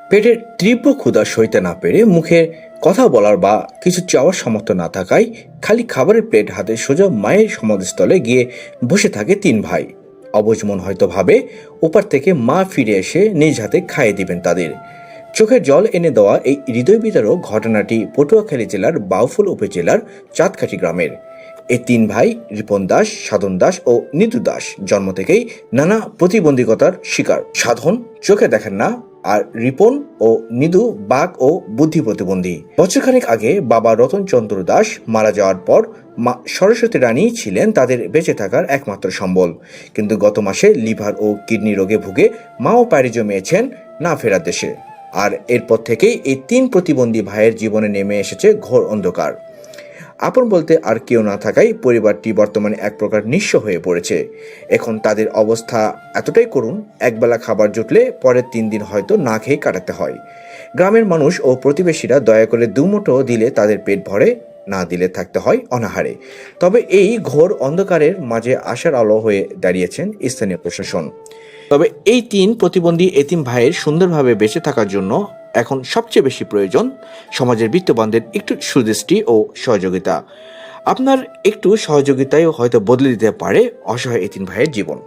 পেটের তীব্র ক্ষুধা সইতে না পেরে মুখে কথা বলার বা কিছু চাওয়ার সামর্থ্য না থাকায় খালি খাবারের প্লেট হাতে সোজা মায়ের সমাধিস্থলে গিয়ে বসে থাকে তিন ভাই। অবুঝ মন হয়তো ভাবে ওপার থেকে মা ফিরে এসে নিজ হাতে খাইয়ে দিবেন তাদের। চোখের জল এনে দেওয়া এই হৃদয় বিদারক ঘটনাটি পটুয়াখালী জেলার বাউফল উপজেলার চাঁদকাঠি গ্রামের। এই তিন ভাই রিপন দাস, সাধন দাস ও নিতু দাস জন্ম থেকেই নানা প্রতিবন্ধকতার শিকার। সাধন চোখে দেখেন না, আর রিপন ও নিদু বাক ও বুদ্ধি প্রতিবন্ধী। বছরখানেক আগে বাবা রতনচন্দ্র দাস মারা যাওয়ার পর মা সরস্বতী রানী ছিলেন তাদের বেঁচে থাকার একমাত্র সম্বল। কিন্তু গত মাসে লিভার ও কিডনি রোগে ভুগে মাও পাড়ি জমিয়েছেন না ফেরার দেশে। আর এরপর থেকেই এই তিন প্রতিবন্ধী ভাইয়ের জীবনে নেমে এসেছে ঘোর অন্ধকার। আপন বলতে আর কেউ না থাকায় পরিবারটি বর্তমানে এক প্রকার নিঃস্ব হয়ে পড়েছে। এখন তাদের অবস্থা এতটাই করুণ, একবেলা খাবার জুটলে পরের 3 দিন হয়তো না খেয়ে কাটাতে হয়। গ্রামের মানুষ ও প্রতিবেশীরা দয়া করে দুমুঠো দিলে তাদের পেট ভরে, না দিলে থাকতে হয় অনাহারে। তবে এই ঘোর অন্ধকারের মাঝে আশার আলো হয়ে দাঁড়িয়েছেন স্থানীয় প্রশাসন। তবে এই তিন প্রতিবন্ধী এতিম ভাইয়ের সুন্দরভাবে বেঁচে থাকার জন্য এখন সবচেয়ে বেশি প্রয়োজন সমাজের বিত্তবানদের একটু সুদৃষ্টি ও সহযোগিতা। আপনার একটু সহযোগিতায় হয়তো বদলে দিতে পারে অসহায় এতিম ভাইয়ের জীবন।